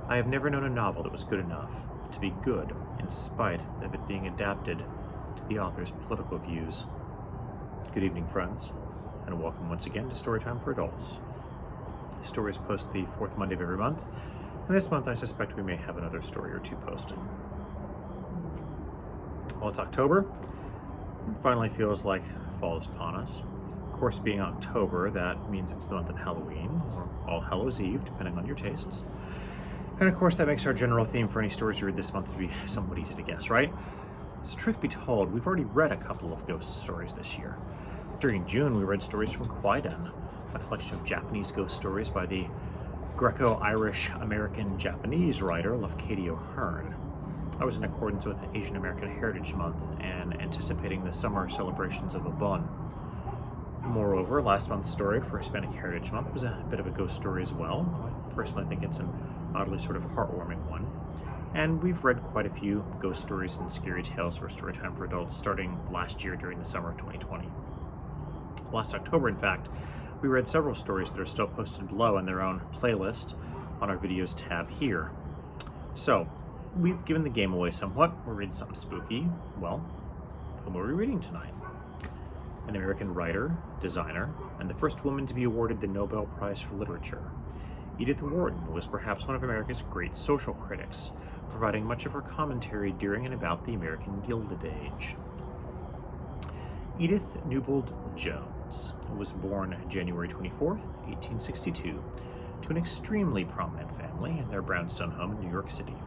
I have never known a novel that was good enough to be good in spite of it being adapted to the author's political views. Good evening, friends, and welcome once again to Storytime for Adults. Stories post the fourth Monday of every month, and this month I suspect we may have another story or two posted. Well, it's October. It finally feels like fall is upon us. Of course, being October, that means it's the month of Halloween, or All Hallows Eve, depending on your tastes. And of course, that makes our general theme for any stories we read this month to be somewhat easy to guess, right? So truth be told, we've already read a couple of ghost stories this year. During June, we read stories from Kwaidan, a collection of Japanese ghost stories by the Greco-Irish-American-Japanese writer Lafcadio Hearn. I was in accordance with Asian American Heritage Month and anticipating the summer celebrations of Obon. Moreover, last month's story for Hispanic Heritage Month was a bit of a ghost story as well. I personally think it's an oddly sort of heartwarming one. And we've read quite a few ghost stories and scary tales for Storytime for Adults starting last year during the summer of 2020. Last October, in fact, we read several stories that are still posted below in their own playlist on our videos tab here. So, we've given the game away somewhat. We're reading something spooky. Well, whom are we reading tonight? An American writer, designer, and the first woman to be awarded the Nobel Prize for Literature. Edith Wharton was perhaps one of America's great social critics, providing much of her commentary during and about the American Gilded Age. Edith Newbold Jones was born January 24th, 1862, to an extremely prominent family in their brownstone home in New York City.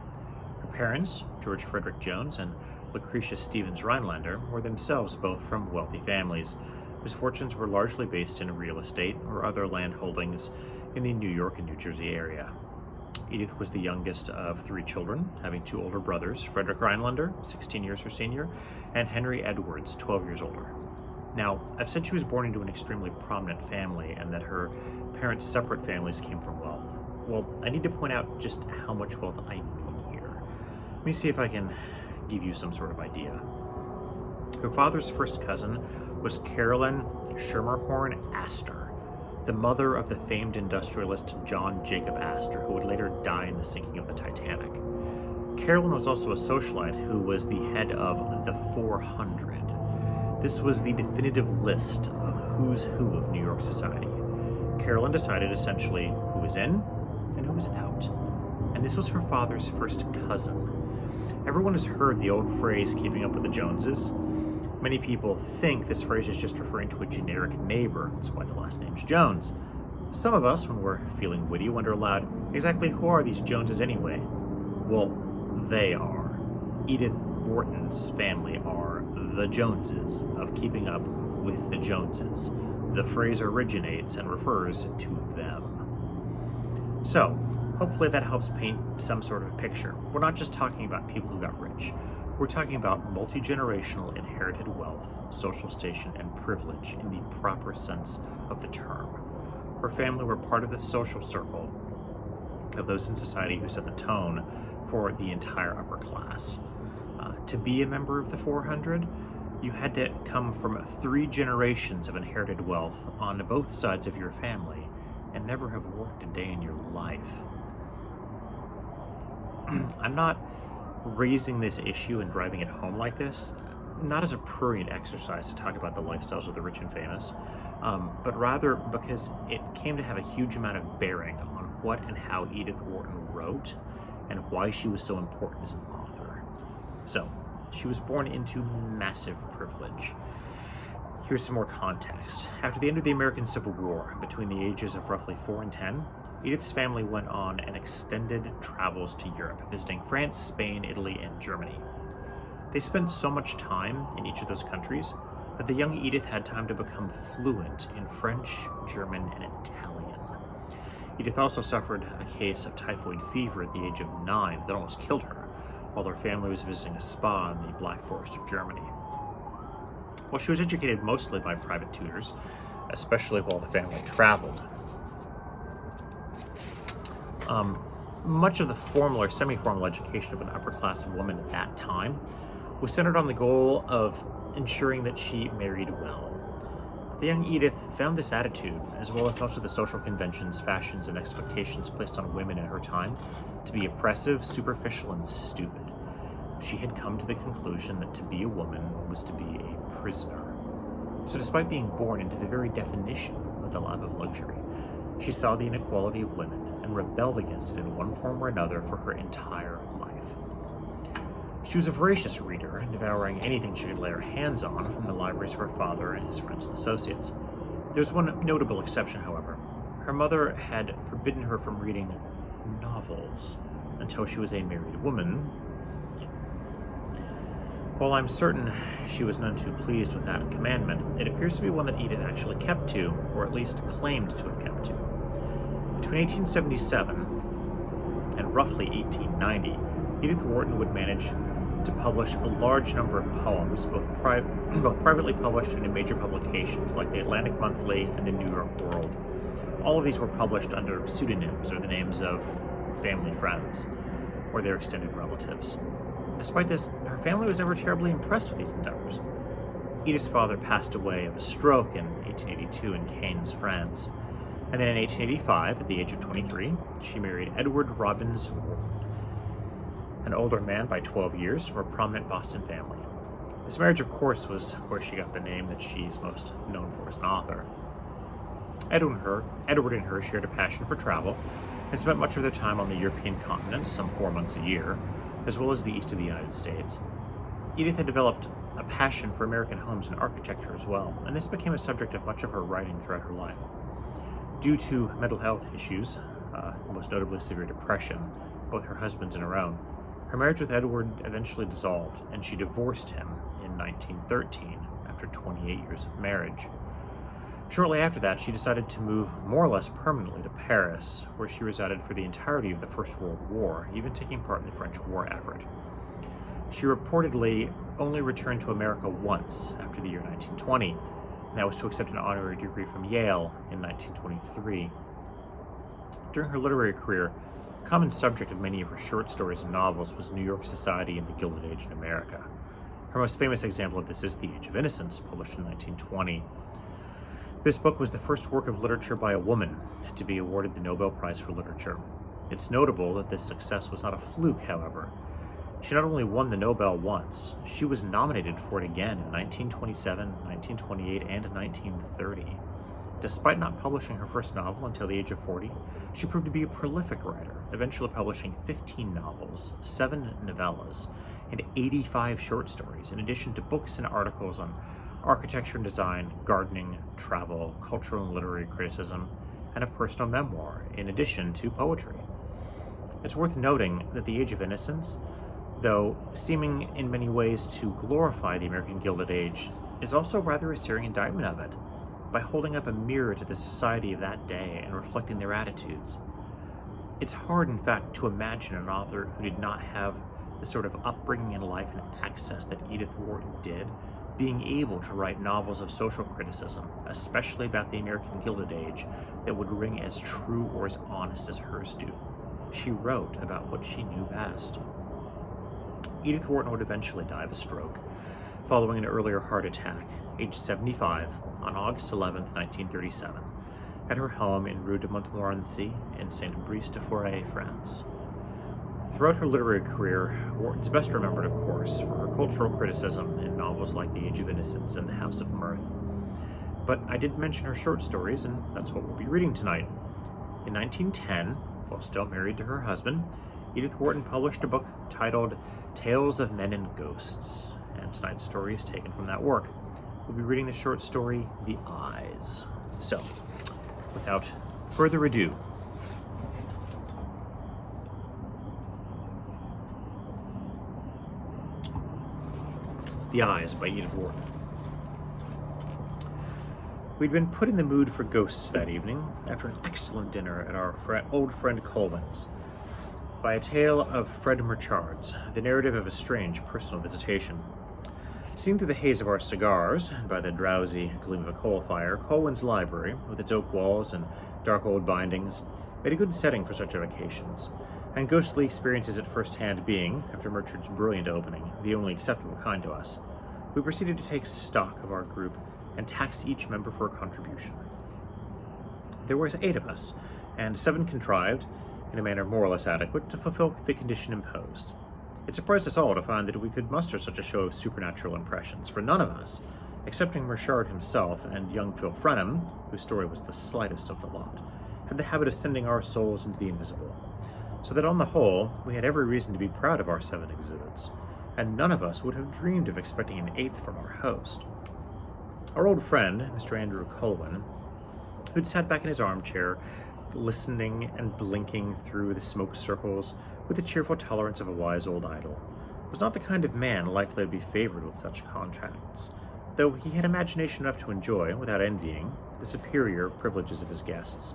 Her parents, George Frederick Jones and Lucretia Stevens Rhinelander, were themselves both from wealthy families, whose fortunes were largely based in real estate or other land holdings in the New York and New Jersey area. Edith was the youngest of three children, having two older brothers, Frederick Rhinelander, 16 years her senior, and Henry Edwards, 12 years older. Now, I've said she was born into an extremely prominent family and that her parents' separate families came from wealth. Well, I need to point out just how much wealth I mean here. Let me see if I can give you some sort of idea. Her father's first cousin was Carolyn Schermerhorn Astor, the mother of the famed industrialist John Jacob Astor, who would later die in the sinking of the Titanic. Carolyn was also a socialite who was the head of the 400. This was the definitive list of who's who of New York society. Carolyn decided essentially who was in and who was out. And this was her father's first cousin. Everyone has heard the old phrase, keeping up with the Joneses. Many people think this phrase is just referring to a generic neighbor. That's why the last name's Jones. Some of us, when we're feeling witty, wonder aloud, exactly who are these Joneses anyway? Well, they are. Edith Wharton's family are the Joneses of keeping up with the Joneses. The phrase originates and refers to them. So, hopefully that helps paint some sort of picture. We're not just talking about people who got rich. We're talking about multi-generational inherited wealth, social station, and privilege in the proper sense of the term. Her family were part of the social circle of those in society who set the tone for the entire upper class. To be a member of the 400, you had to come from 3 generations of inherited wealth on both sides of your family and never have worked a day in your life. I'm not raising this issue and driving it home like this, not as a prurient exercise to talk about the lifestyles of the rich and famous, but rather because it came to have a huge amount of bearing on what and how Edith Wharton wrote and why she was so important as an author. So, she was born into massive privilege. Here's some more context. After the end of the American Civil War, between the ages of roughly 4 and 10, Edith's family went on an extended travels to Europe, visiting France, Spain, Italy, and Germany. They spent so much time in each of those countries that the young Edith had time to become fluent in French, German, and Italian. Edith also suffered a case of typhoid fever at the age of 9 that almost killed her, while her family was visiting a spa in the Black Forest of Germany. While she was educated mostly by private tutors, especially while the family traveled, much of the formal or semi-formal education of an upper-class woman at that time was centered on the goal of ensuring that she married well. The young Edith found this attitude, as well as most of the social conventions, fashions, and expectations placed on women in her time, to be oppressive, superficial, and stupid. She had come to the conclusion that to be a woman was to be a prisoner. So despite being born into the very definition of the love of luxury, she saw the inequality of women and rebelled against it in one form or another for her entire life. She was a voracious reader, devouring anything she could lay her hands on from the libraries of her father and his friends and associates. There was one notable exception, however. Her mother had forbidden her from reading novels until she was a married woman. While I'm certain she was none too pleased with that commandment, it appears to be one that Edith actually kept to, or at least claimed to have kept to. Between 1877 and roughly 1890, Edith Wharton would manage to publish a large number of poems, both privately published and in major publications like the Atlantic Monthly and the New York World. All of these were published under pseudonyms or the names of family friends or their extended relatives. Despite this, her family was never terribly impressed with these endeavors. Edith's father passed away of a stroke in 1882 in Cannes, France, and then in 1885, at the age of 23, she married Edward Robbins Wharton, an older man by 12 years from a prominent Boston family. This marriage, of course, was where she got the name that she's most known for as an author. Edward and her shared a passion for travel and spent much of their time on the European continent, some 4 months a year, as well as the east of the United States. Edith had developed a passion for American homes and architecture as well, and this became a subject of much of her writing throughout her life. Due to mental health issues, most notably severe depression, both her husband's and her own, her marriage with Edward eventually dissolved, and she divorced him in 1913 after 28 years of marriage. Shortly after that, she decided to move more or less permanently to Paris, where she resided for the entirety of the First World War, even taking part in the French war effort. She reportedly only returned to America once after the year 1920, and that was to accept an honorary degree from Yale in 1923. During her literary career, a common subject of many of her short stories and novels was New York society and the Gilded Age in America. Her most famous example of this is The Age of Innocence, published in 1920. This book was the first work of literature by a woman to be awarded the Nobel Prize for Literature. It's notable that this success was not a fluke, however. She not only won the Nobel once, she was nominated for it again in 1927, 1928, and 1930. Despite not publishing her first novel until the age of 40, she proved to be a prolific writer, eventually publishing 15 novels, 7 novellas, and 85 short stories, in addition to books and articles on architecture and design, gardening, travel, cultural and literary criticism, and a personal memoir, in addition to poetry. It's worth noting that The Age of Innocence, though seeming in many ways to glorify the American Gilded Age, is also rather a searing indictment of it, by holding up a mirror to the society of that day and reflecting their attitudes. It's hard, in fact, to imagine an author who did not have the sort of upbringing in life and access that Edith Wharton did, being able to write novels of social criticism, especially about the American Gilded Age, that would ring as true or as honest as hers do. She wrote about what she knew best. Edith Wharton would eventually die of a stroke, following an earlier heart attack, aged 75, on August 11, 1937, at her home in Rue de Montmorency in Saint-Brice-de-Forêt, France. Throughout her literary career, Wharton's best remembered, of course, for her cultural criticism in novels like The Age of Innocence and The House of Mirth. But I did mention her short stories, and that's what we'll be reading tonight. In 1910, while still married to her husband, Edith Wharton published a book titled Tales of Men and Ghosts, and tonight's story is taken from that work. We'll be reading the short story, The Eyes. So, without further ado, The Eyes by Edith Wharton. We'd been put in the mood for ghosts that evening after an excellent dinner at our old friend Colwyn's, by a tale of Fred Murchard's, the narrative of a strange personal visitation. Seen through the haze of our cigars, and by the drowsy gleam of a coal fire, Colwyn's library, with its oak walls and dark old bindings, made a good setting for such occasions, and ghostly experiences at first hand being, after Murchard's brilliant opening, the only acceptable kind to us, we proceeded to take stock of our group and tax each member for a contribution. There were 8 of us, and 7 contrived, in a manner more or less adequate, to fulfill the condition imposed. It surprised us all to find that we could muster such a show of supernatural impressions, for none of us, excepting Merchard himself and young Phil Frenham, whose story was the slightest of the lot, had the habit of sending our souls into the invisible, so that on the whole we had every reason to be proud of our 7 exhibits, and none of us would have dreamed of expecting an 8th from our host. Our old friend, Mr. Andrew Colwyn, who'd sat back in his armchair, listening and blinking through the smoke circles with the cheerful tolerance of a wise old idol, was not the kind of man likely to be favored with such contracts, though he had imagination enough to enjoy, without envying, the superior privileges of his guests.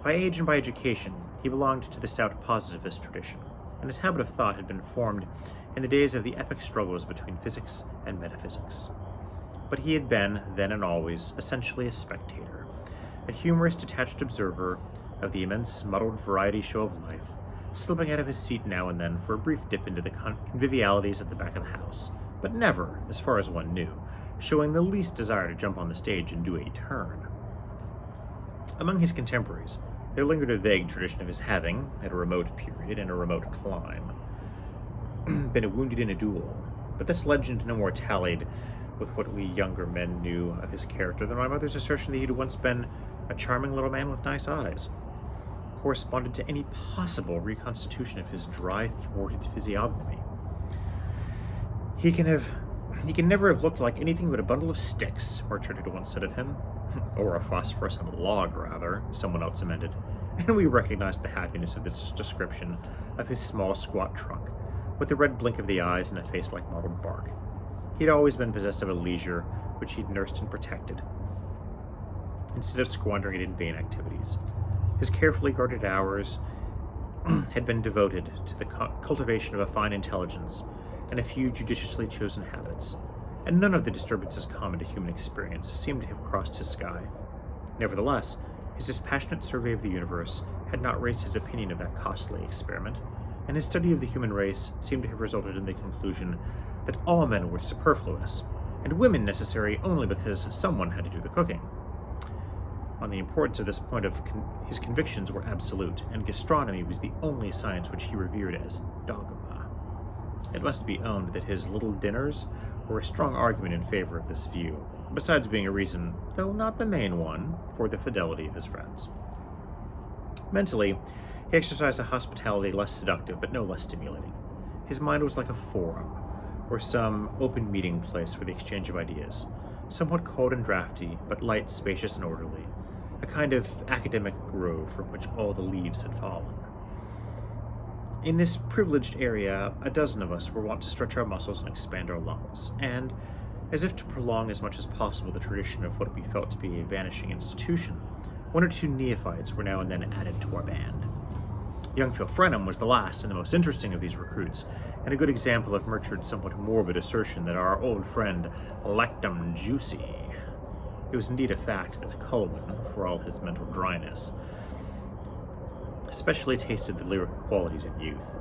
By age and by education, he belonged to the stout positivist tradition, and his habit of thought had been formed in the days of the epic struggles between physics and metaphysics. But he had been, then and always, essentially a spectator, a humorous, detached observer of the immense, muddled variety show of life, slipping out of his seat now and then for a brief dip into the convivialities at the back of the house, but never, as far as one knew, showing the least desire to jump on the stage and do a turn. Among his contemporaries, there lingered a vague tradition of his having, at a remote period and a remote clime, been wounded in a duel, but this legend no more tallied with what we younger men knew of his character than my mother's assertion that he had once been a charming little man with nice eyes, corresponded to any possible reconstitution of his dry, thwarted physiognomy. He can never have looked like anything but a bundle of sticks, Merchard had once said of him. Or a phosphorescent log, rather, someone else amended, and we recognized the happiness of this description of his small, squat trunk, with the red blink of the eyes and a face like mottled bark. He'd always been possessed of a leisure which he'd nursed and protected, instead of squandering it in vain activities. His carefully guarded hours had been devoted to the cultivation of a fine intelligence and a few judiciously chosen habits, and none of the disturbances common to human experience seemed to have crossed his sky. Nevertheless, his dispassionate survey of the universe had not raised his opinion of that costly experiment, and his study of the human race seemed to have resulted in the conclusion that all men were superfluous, and women necessary only because someone had to do the cooking. On the importance of this point his convictions were absolute, and gastronomy was the only science which he revered as dogma. It must be owned that his little dinners were a strong argument in favor of this view, besides being a reason, though not the main one, for the fidelity of his friends. Mentally, he exercised a hospitality less seductive but no less stimulating. His mind was like a forum, or some open meeting place for the exchange of ideas, somewhat cold and draughty, but light, spacious, and orderly, a kind of academic grove from which all the leaves had fallen. In this privileged area, a dozen of us were wont to stretch our muscles and expand our lungs, and, as if to prolong as much as possible the tradition of what we felt to be a vanishing institution, 1 or 2 neophytes were now and then added to our band. Young Phil Frenham was the last and the most interesting of these recruits, and a good example of Merchard's somewhat morbid assertion that our old friend lacked 'em juicy. It was indeed a fact that Colwyn, for all his mental dryness, especially tasted the lyric qualities of youth,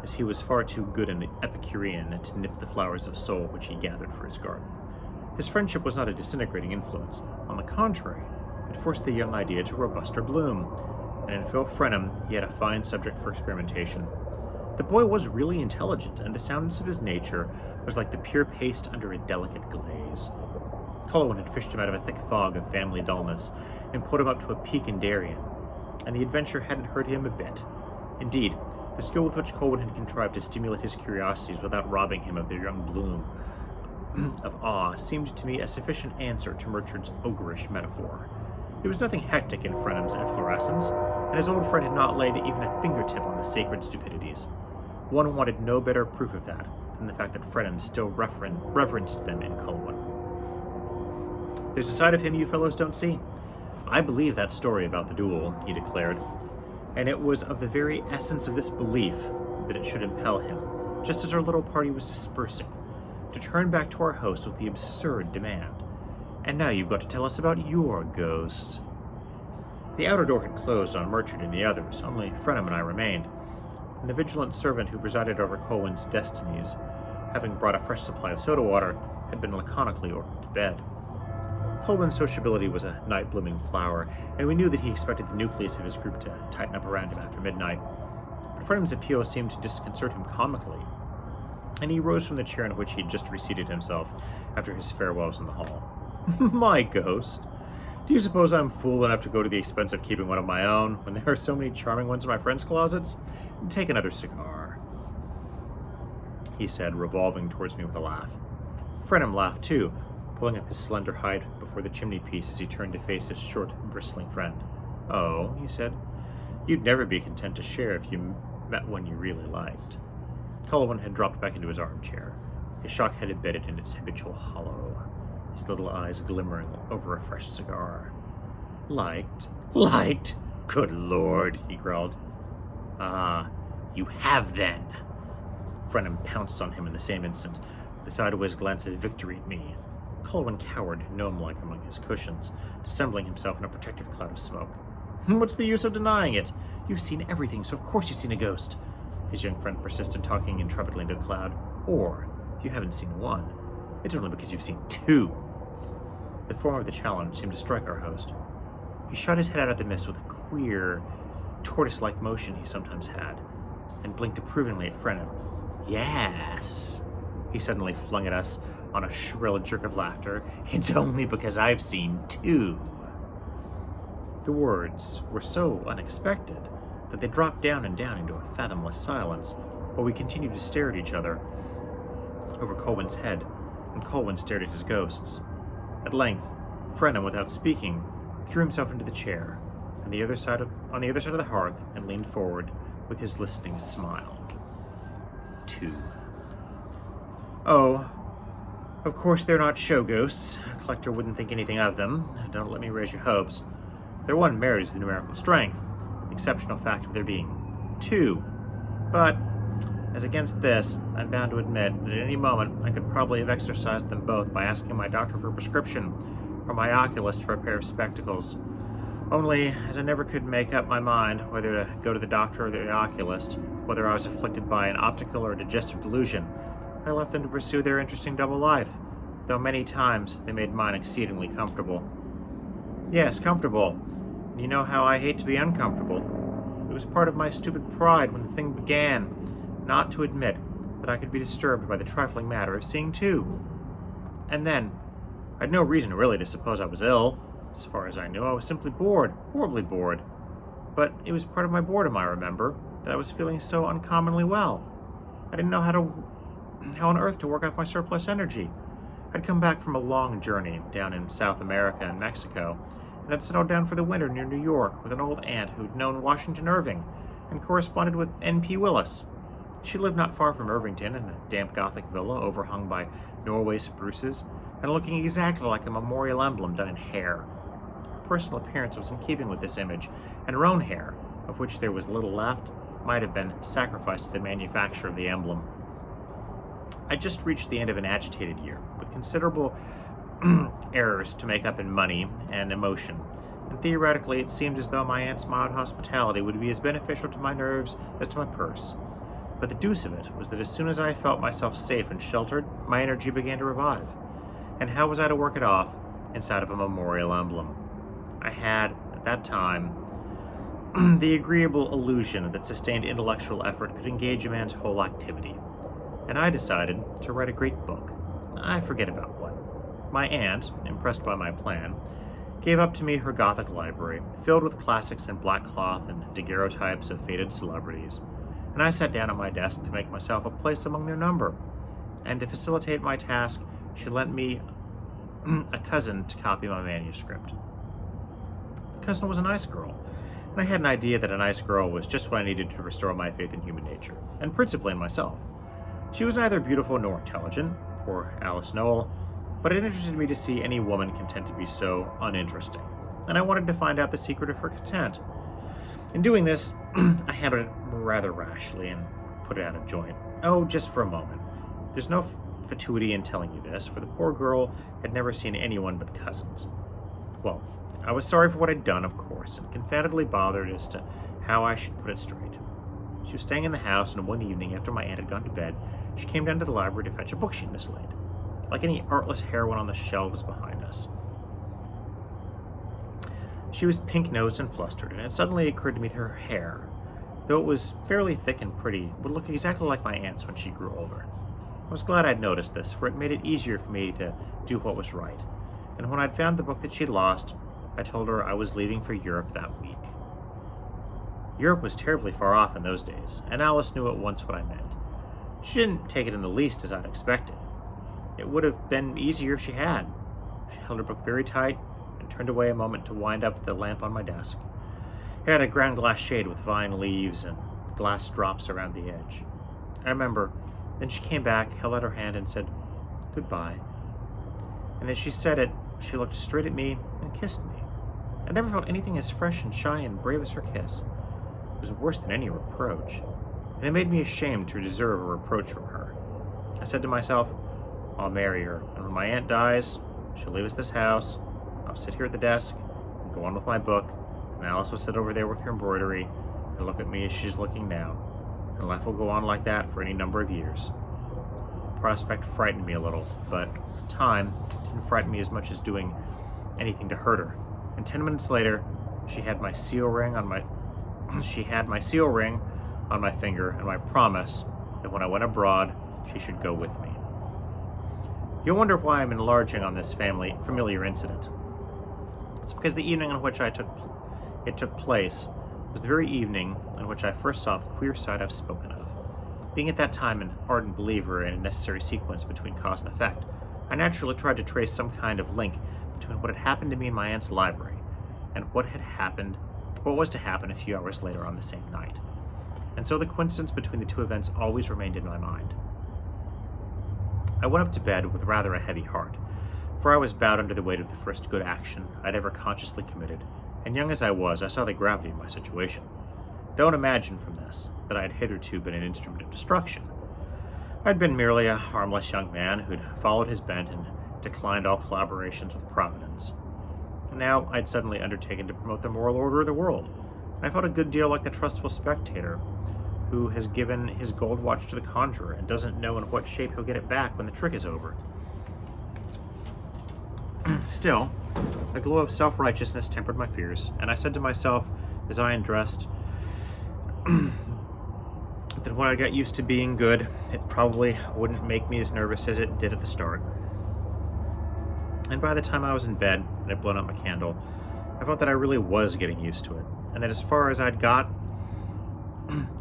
as he was far too good an Epicurean to nip the flowers of soul which he gathered for his garden. His friendship was not a disintegrating influence. On the contrary, it forced the young idea to robuster bloom, and in Phil Frenham he had a fine subject for experimentation. The boy was really intelligent, and the soundness of his nature was like the pure paste under a delicate glaze. Colwyn had fished him out of a thick fog of family dullness and put him up to a peak in Darien, and the adventure hadn't hurt him a bit. Indeed, the skill with which Colwyn had contrived to stimulate his curiosities without robbing him of their young bloom of awe seemed to me a sufficient answer to Merchard's ogreish metaphor. There was nothing hectic in Frenham's efflorescence, and his old friend had not laid even a fingertip on the sacred stupidities. One wanted no better proof of that than the fact that Frenham still reverenced them in Colwyn. "There's a side of him you fellows don't see. I believe that story about the duel," he declared, and it was of the very essence of this belief that it should impel him, just as our little party was dispersing, to turn back to our host with the absurd demand, "And now you've got to tell us about your ghost." The outer door had closed on Merchard and the others, only Frenham and I remained, and the vigilant servant who presided over Colwyn's destinies, having brought a fresh supply of soda water, had been laconically ordered to bed. Colwyn's sociability was a night-blooming flower, and we knew that he expected the nucleus of his group to tighten up around him after midnight. But Frenham's appeal seemed to disconcert him comically, and he rose from the chair in which he had just reseated himself after his farewells in the hall. My ghost? Do you suppose I'm fool enough to go to the expense of keeping one of my own, when there are so many charming ones in my friends' closets? Take another cigar, he said, revolving towards me with a laugh. Frenham laughed too, pulling up his slender height before the chimney-piece as he turned to face his short, bristling friend. Oh, he said, you'd never be content to share if you met one you really liked. Colwyn had dropped back into his armchair, his shock head embedded in its habitual hollow, his little eyes glimmering over a fresh cigar. Liked? Liked? Good Lord, he growled. Ah, you have then. Frenham pounced on him in the same instant, with a sideways glance of victory at me. Colwyn cowered, gnome-like among his cushions, dissembling himself in a protective cloud of smoke. What's the use of denying it? You've seen everything, so of course you've seen a ghost. His young friend persisted, talking intrepidly into the cloud. Or, if you haven't seen one, it's only because you've seen two. The form of the challenge seemed to strike our host. He shot his head out of the mist with a queer, tortoise-like motion he sometimes had, and blinked approvingly at Frenham. Yes, he suddenly flung at us on a shrill jerk of laughter. It's only because I've seen two. The words were so unexpected that they dropped down and down into a fathomless silence, while we continued to stare at each other over Colwyn's head, and Colwyn stared at his ghosts. At length, Frenham, without speaking, threw himself into the chair on the other side of the hearth and leaned forward with his listening smile. Two. Oh, of course they're not show ghosts. A collector wouldn't think anything of them. Don't let me raise your hopes. Their one merit is the numerical strength, the exceptional fact of there being two. But, as against this, I'm bound to admit that at any moment I could probably have exercised them both by asking my doctor for a prescription, or my oculist for a pair of spectacles. Only, as I never could make up my mind whether to go to the doctor or the oculist, whether I was afflicted by an optical or digestive delusion, I left them to pursue their interesting double life, though many times they made mine exceedingly comfortable. Yes, comfortable. And you know how I hate to be uncomfortable. It was part of my stupid pride when the thing began, not to admit that I could be disturbed by the trifling matter of seeing two. And then, I'd no reason really to suppose I was ill. As far as I knew, I was simply bored, horribly bored. But it was part of my boredom, I remember, that I was feeling so uncommonly well. I didn't know how on earth to work off my surplus energy. I'd come back from a long journey down in South America and Mexico, and I'd settled down for the winter near New York with an old aunt who'd known Washington Irving and corresponded with N.P. Willis. She lived not far from Irvington in a damp Gothic villa overhung by Norway spruces and looking exactly like a memorial emblem done in hair. Her personal appearance was in keeping with this image, and her own hair, of which there was little left, might have been sacrificed to the manufacture of the emblem. I just reached the end of an agitated year, with considerable errors to make up in money and emotion, and theoretically it seemed as though my aunt's mild hospitality would be as beneficial to my nerves as to my purse. But the deuce of it was that as soon as I felt myself safe and sheltered, my energy began to revive. And how was I to work it off inside of a memorial emblem? I had, at that time, the agreeable illusion that sustained intellectual effort could engage a man's whole activity. And I decided to write a great book. I forget about what. My aunt, impressed by my plan, gave up to me her Gothic library, filled with classics in black cloth and daguerreotypes of faded celebrities, and I sat down at my desk to make myself a place among their number. And to facilitate my task, she lent me a cousin to copy my manuscript. The cousin was a nice girl, and I had an idea that a nice girl was just what I needed to restore my faith in human nature, and principally in myself. She was neither beautiful nor intelligent, poor Alice Noel, but it interested me to see any woman content to be so uninteresting, and I wanted to find out the secret of her content. In doing this, I handled it rather rashly and put it out of joint. Oh, just for a moment. There's no fatuity in telling you this, for the poor girl had never seen anyone but cousins. Well, I was sorry for what I'd done, of course, and confoundedly bothered as to how I should put it straight. She was staying in the house, and one evening, after my aunt had gone to bed, she came down to the library to fetch a book she'd mislaid, like any artless heroine on the shelves behind us. She was pink-nosed and flustered, and it suddenly occurred to me that her hair, though it was fairly thick and pretty, would look exactly like my aunt's when she grew older. I was glad I'd noticed this, for it made it easier for me to do what was right. And when I'd found the book that she'd lost, I told her I was leaving for Europe that week. Europe was terribly far off in those days, and Alice knew at once what I meant. She didn't take it in the least as I'd expected. It would have been easier if she had. She held her book very tight and turned away a moment to wind up the lamp on my desk. It had a ground glass shade with vine leaves and glass drops around the edge. I remember. Then she came back, held out her hand, and said, "Goodbye." And as she said it, she looked straight at me and kissed me. I never felt anything as fresh and shy and brave as her kiss. It was worse than any reproach, and it made me ashamed to deserve a reproach from her. I said to myself, I'll marry her, and when my aunt dies, she'll leave us this house. I'll sit here at the desk and go on with my book, and Alice will sit over there with her embroidery and look at me as she's looking now, and life will go on like that for any number of years. The prospect frightened me a little, but at the time, it didn't frighten me as much as doing anything to hurt her. And 10 minutes later, she had my seal ring on my finger and my promise that when I went abroad, she should go with me. You'll wonder why I'm enlarging on this familiar incident. It's because the evening on which it took place was the very evening on which I first saw the queer side I've spoken of. Being at that time an ardent believer in a necessary sequence between cause and effect, I naturally tried to trace some kind of link between what had happened to me in my aunt's library and what was to happen a few hours later on the same night. And so the coincidence between the two events always remained in my mind. I went up to bed with rather a heavy heart, for I was bowed under the weight of the first good action I'd ever consciously committed, and young as I was, I saw the gravity of my situation. Don't imagine from this that I had hitherto been an instrument of destruction. I'd been merely a harmless young man who'd followed his bent and declined all collaborations with Providence. And now I'd suddenly undertaken to promote the moral order of the world, and I felt a good deal like the trustful spectator who has given his gold watch to the conjurer and doesn't know in what shape he'll get it back when the trick is over. Still, a glow of self-righteousness tempered my fears, and I said to myself as I undressed that when I got used to being good, it probably wouldn't make me as nervous as it did at the start. And by the time I was in bed and had blown out my candle, I felt that I really was getting used to it, and that as far as I'd got,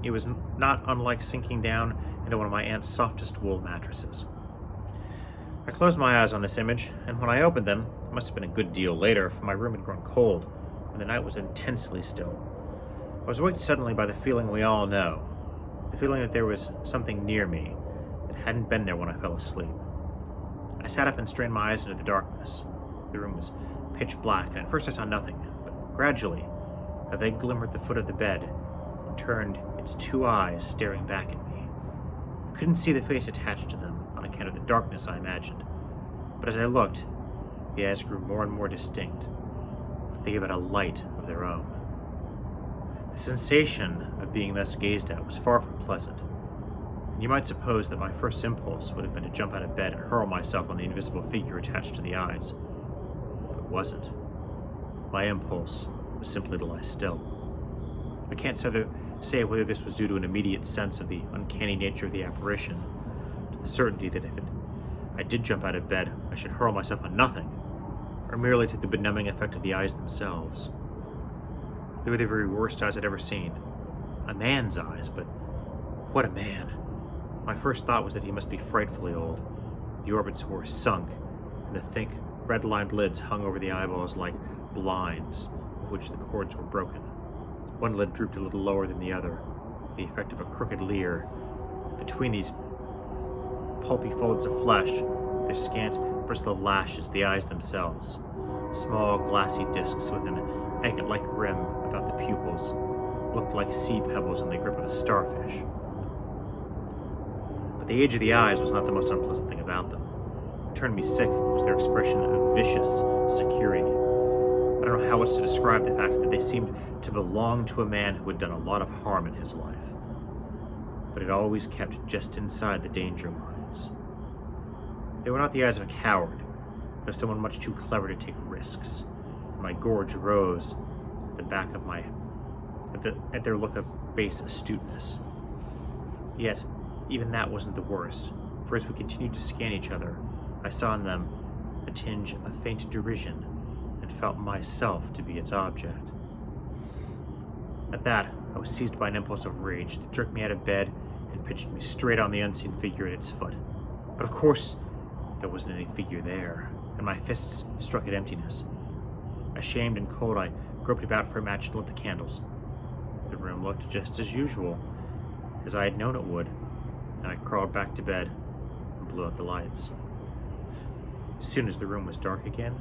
it was not unlike sinking down into one of my aunt's softest wool mattresses. I closed my eyes on this image, and when I opened them, it must have been a good deal later, for my room had grown cold, and the night was intensely still. I was waked suddenly by the feeling we all know, the feeling that there was something near me that hadn't been there when I fell asleep. I sat up and strained my eyes into the darkness. The room was pitch black, and at first I saw nothing, but gradually, a vague glimmer at the foot of the bed turned its two eyes staring back at me. I couldn't see the face attached to them on account of the darkness I imagined, but as I looked, the eyes grew more and more distinct. They gave out a light of their own. The sensation of being thus gazed at was far from pleasant. And you might suppose that my first impulse would have been to jump out of bed and hurl myself on the invisible figure attached to the eyes. But it wasn't. My impulse was simply to lie still. I can't say whether this was due to an immediate sense of the uncanny nature of the apparition, to the certainty that if I did jump out of bed, I should hurl myself on nothing, or merely to the benumbing effect of the eyes themselves. They were the very worst eyes I'd ever seen. A man's eyes, but what a man. My first thought was that he must be frightfully old. The orbits were sunk, and the thick, red-lined lids hung over the eyeballs like blinds, of which the cords were broken. One lid drooped a little lower than the other, with the effect of a crooked leer. Between these pulpy folds of flesh, their scant bristle of lashes, the eyes themselves. Small, glassy discs with an agate-like rim about the pupils looked like sea pebbles in the grip of a starfish. But the age of the eyes was not the most unpleasant thing about them. What turned me sick was their expression of vicious security. I don't know how else to describe the fact that they seemed to belong to a man who had done a lot of harm in his life, but had always kept just inside the danger lines. They were not the eyes of a coward, but of someone much too clever to take risks. My gorge rose at their look of base astuteness. Yet, even that wasn't the worst, for as we continued to scan each other, I saw in them a tinge of faint derision, and felt myself to be its object. At that, I was seized by an impulse of rage that jerked me out of bed and pitched me straight on the unseen figure at its foot. But of course, there wasn't any figure there, and my fists struck at emptiness. Ashamed and cold, I groped about for a match and lit the candles. The room looked just as usual, as I had known it would, and I crawled back to bed and blew out the lights. As soon as the room was dark again,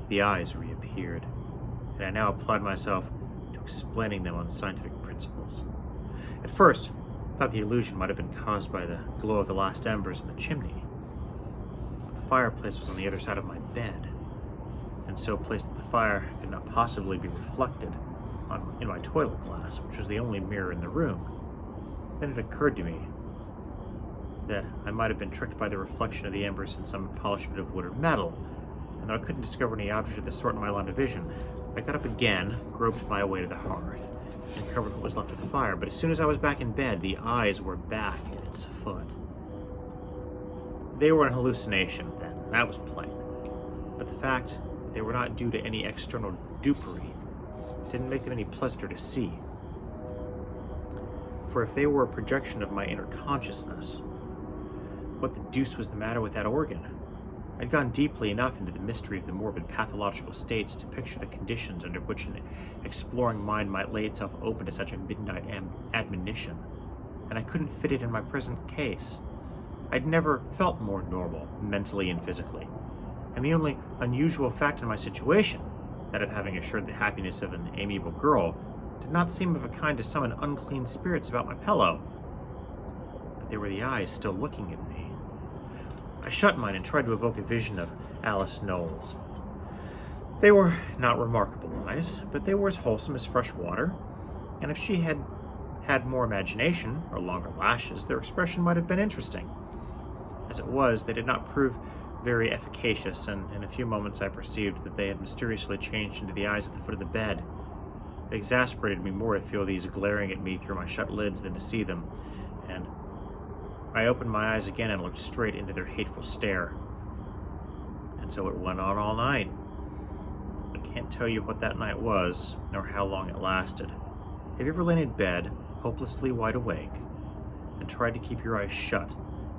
the eyes reappeared, and I now applied myself to explaining them on scientific principles. At first, I thought the illusion might have been caused by the glow of the last embers in the chimney. But the fireplace was on the other side of my bed, and so placed that the fire could not possibly be reflected in my toilet glass, which was the only mirror in the room. Then it occurred to me that I might have been tricked by the reflection of the embers in some polishment of wood or metal, and though I couldn't discover any object of the sort in my line of vision, I got up again, groped my way to the hearth, and covered what was left of the fire. But as soon as I was back in bed, the eyes were back at its foot. They were an hallucination then, that was plain. But the fact they were not due to any external dupery didn't make them any pleasanter to see. For if they were a projection of my inner consciousness, what the deuce was the matter with that organ? I'd gone deeply enough into the mystery of the morbid pathological states to picture the conditions under which an exploring mind might lay itself open to such a midnight admonition, and I couldn't fit it in my present case. I'd never felt more normal, mentally and physically, and the only unusual fact in my situation, that of having assured the happiness of an amiable girl, did not seem of a kind to summon unclean spirits about my pillow. But there were the eyes still looking at me. I shut mine and tried to evoke a vision of Alice Knowles. They were not remarkable eyes, but they were as wholesome as fresh water, and if she had had more imagination, or longer lashes, their expression might have been interesting. As it was, they did not prove very efficacious, and in a few moments I perceived that they had mysteriously changed into the eyes at the foot of the bed. It exasperated me more to feel these glaring at me through my shut lids than to see them, and I opened my eyes again and looked straight into their hateful stare. And so it went on all night. I can't tell you what that night was, nor how long it lasted. Have you ever lain in bed, hopelessly wide awake, and tried to keep your eyes shut,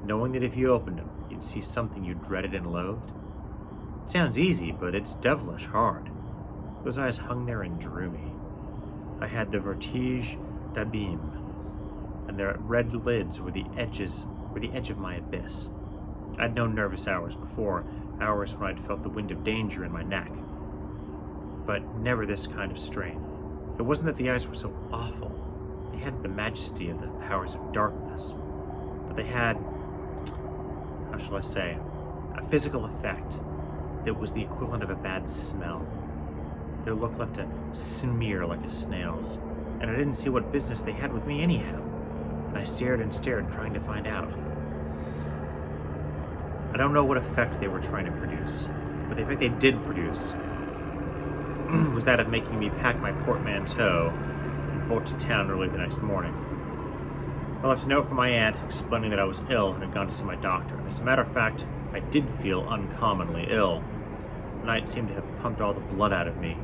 knowing that if you opened them, you'd see something you dreaded and loathed? It sounds easy, but it's devilish hard. Those eyes hung there and drew me. I had the vertige d'abîme, and their red lids were the edge of my abyss. I'd known nervous hours before, hours when I'd felt the wind of danger in my neck, but never this kind of strain. It wasn't that the eyes were so awful. They had the majesty of the powers of darkness, but they had, how shall I say, a physical effect that was the equivalent of a bad smell. Their look left a smear like a snail's, and I didn't see what business they had with me anyhow. And I stared and stared, trying to find out. I don't know what effect they were trying to produce, but the effect they did produce was that of making me pack my portmanteau and bolt to town early the next morning. I left a note from my aunt explaining that I was ill and had gone to see my doctor. And as a matter of fact, I did feel uncommonly ill. The night seemed to have pumped all the blood out of me.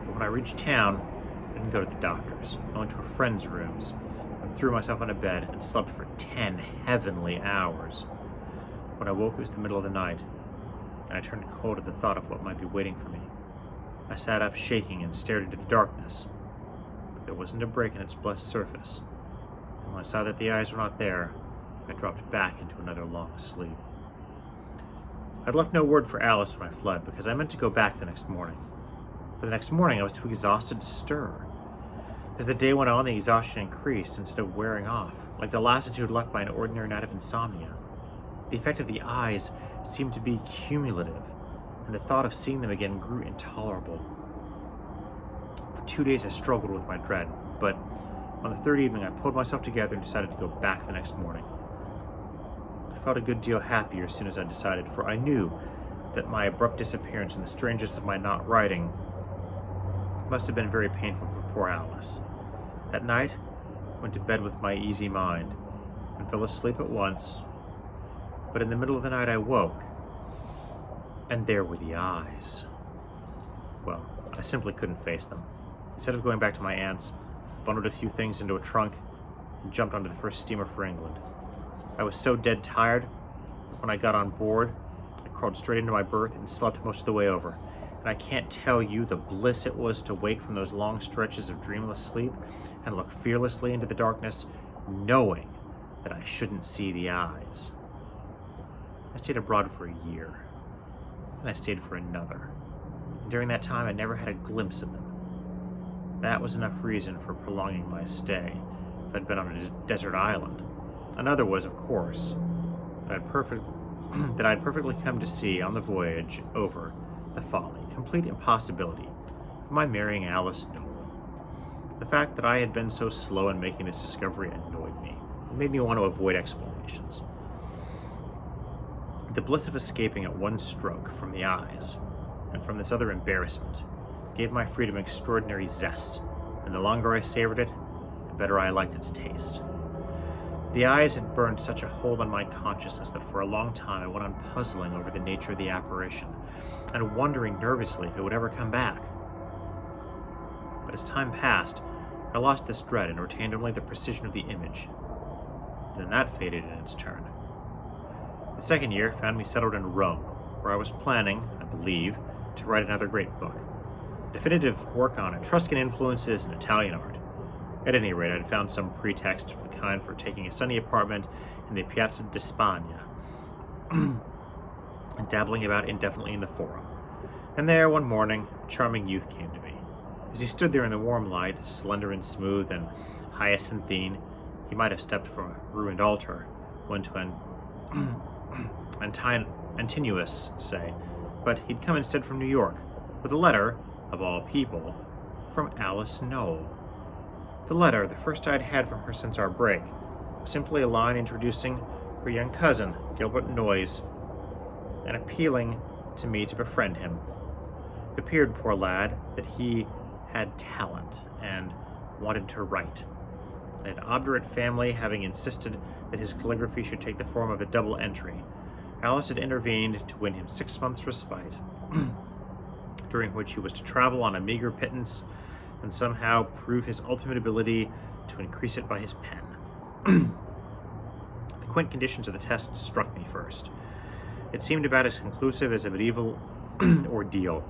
But when I reached town, I didn't go to the doctor's. I went to a friend's rooms and threw myself on a bed and slept for 10 heavenly hours. When I woke, it was the middle of the night, and I turned cold at the thought of what might be waiting for me. I sat up shaking and stared into the darkness, but there wasn't a break in its blessed surface. And when I saw that the eyes were not there, I dropped back into another long sleep. I'd left no word for Alice when I fled, because I meant to go back the next morning. But the next morning I was too exhausted to stir. As the day went on, the exhaustion increased instead of wearing off, like the lassitude left by an ordinary night of insomnia. The effect of the eyes seemed to be cumulative, and the thought of seeing them again grew intolerable. For 2 days I struggled with my dread, but on the third evening I pulled myself together and decided to go back the next morning. I felt a good deal happier as soon as I decided, for I knew that my abrupt disappearance and the strangeness of my not writing Must have been very painful for poor Alice. That night, I went to bed with my easy mind and fell asleep at once, but in the middle of the night I woke, and there were the eyes. Well, I simply couldn't face them. Instead of going back to my aunt's, I bundled a few things into a trunk and jumped onto the first steamer for England. I was so dead tired, when I got on board, I crawled straight into my berth and slept most of the way over. And I can't tell you the bliss it was to wake from those long stretches of dreamless sleep and look fearlessly into the darkness, knowing that I shouldn't see the eyes. I stayed abroad for a year, and I stayed for another. And during that time, I never had a glimpse of them. That was enough reason for prolonging my stay if I'd been on a desert island. Another was, of course, that I'd perfectly come to see on the voyage over the folly, complete impossibility of my marrying Alice Newell. The fact that I had been so slow in making this discovery annoyed me. It made me want to avoid explanations. The bliss of escaping at one stroke from the eyes, and from this other embarrassment, gave my freedom extraordinary zest, and the longer I savored it, the better I liked its taste. The eyes had burned such a hole in my consciousness that for a long time I went on puzzling over the nature of the apparition, and wondering nervously if it would ever come back. But as time passed, I lost this dread and retained only the precision of the image. And then that faded in its turn. The second year found me settled in Rome, where I was planning, I believe, to write another great book. Definitive work on Etruscan influences and Italian art. At any rate, I'd found some pretext of the kind for taking a sunny apartment in the Piazza di Spagna and dabbling about indefinitely in the Forum. And there, one morning, a charming youth came to me. As he stood there in the warm light, slender and smooth and hyacinthine, he might have stepped from a ruined altar, one to Antinous, say, but he'd come instead from New York, with a letter, of all people, from Alice Nowell. The letter, the first I'd had from her since our break, was simply a line introducing her young cousin, Gilbert Noyes, and appealing to me to befriend him. It appeared, poor lad, that he had talent and wanted to write. And an obdurate family having insisted that his calligraphy should take the form of a double entry, Alice had intervened to win him 6 months' respite, during which he was to travel on a meager pittance and somehow prove his ultimate ability to increase it by his pen. The quaint conditions of the test struck me first. It seemed about as conclusive as a medieval ordeal.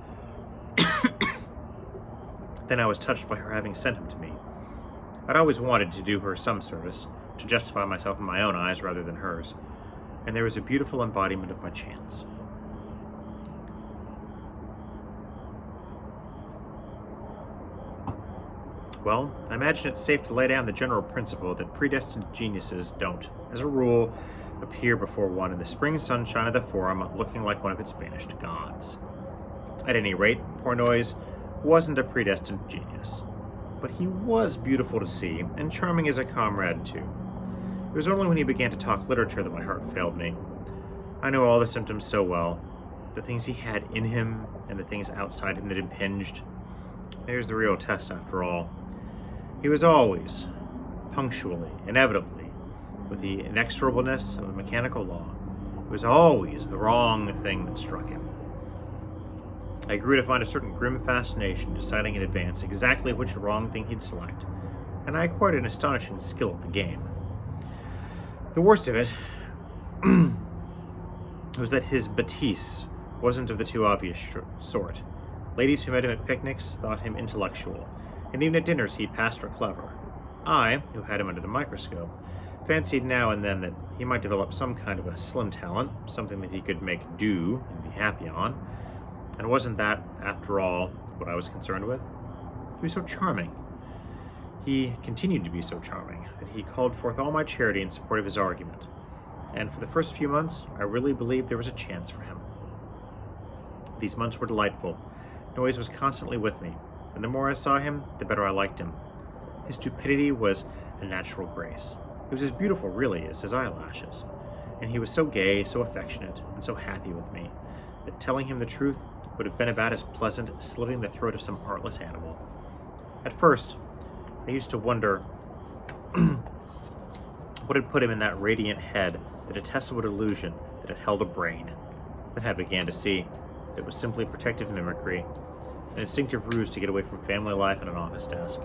Then I was touched by her having sent him to me. I'd always wanted to do her some service, to justify myself in my own eyes rather than hers, and there was a beautiful embodiment of my chance. Well, I imagine it's safe to lay down the general principle that predestined geniuses don't, as a rule, appear before one in the spring sunshine of the Forum looking like one of its banished gods. At any rate, poor Noyes wasn't a predestined genius, but he was beautiful to see and charming as a comrade too. It was only when he began to talk literature that my heart failed me. I know all the symptoms so well, the things he had in him and the things outside him that impinged. There's the real test after all. He was always, punctually, inevitably, with the inexorableness of a mechanical law. It was always the wrong thing that struck him. I grew to find a certain grim fascination deciding in advance exactly which wrong thing he'd select, and I acquired an astonishing skill at the game. The worst of it was that his bêtise wasn't of the too obvious sort. Ladies who met him at picnics thought him intellectual, and even at dinners he passed for clever. I, who had him under the microscope, fancied now and then that he might develop some kind of a slim talent, something that he could make do and be happy on. And wasn't that, after all, what I was concerned with? He was so charming. He continued to be so charming that he called forth all my charity in support of his argument. And for the first few months, I really believed there was a chance for him. These months were delightful. Noyes was constantly with me, and the more I saw him, the better I liked him. His stupidity was a natural grace. It was as beautiful, really, as his eyelashes. And he was so gay, so affectionate, and so happy with me, that telling him the truth would have been about as pleasant as slitting the throat of some heartless animal. At first, I used to wonder what had put him in that radiant head, the detestable illusion that it held a brain. Then I began to see that it was simply protective mimicry, an instinctive ruse to get away from family life and an office desk.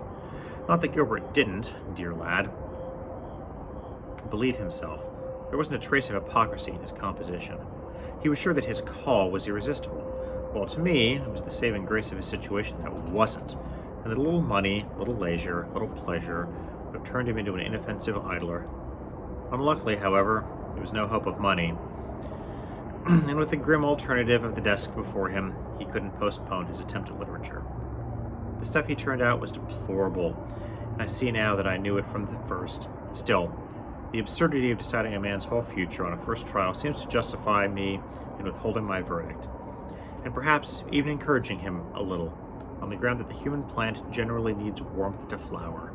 Not that Gilbert didn't, dear lad, believe himself. There wasn't a trace of hypocrisy in his composition. He was sure that his call was irresistible. Well, to me, it was the saving grace of his situation that wasn't, and that a little money, a little leisure, a little pleasure would have turned him into an inoffensive idler. Unluckily, however, there was no hope of money, and with the grim alternative of the desk before him, he couldn't postpone his attempt at literature. The stuff he turned out was deplorable, and I see now that I knew it from the first. Still, the absurdity of deciding a man's whole future on a first trial seems to justify me in withholding my verdict, and perhaps even encouraging him a little, on the ground that the human plant generally needs warmth to flower.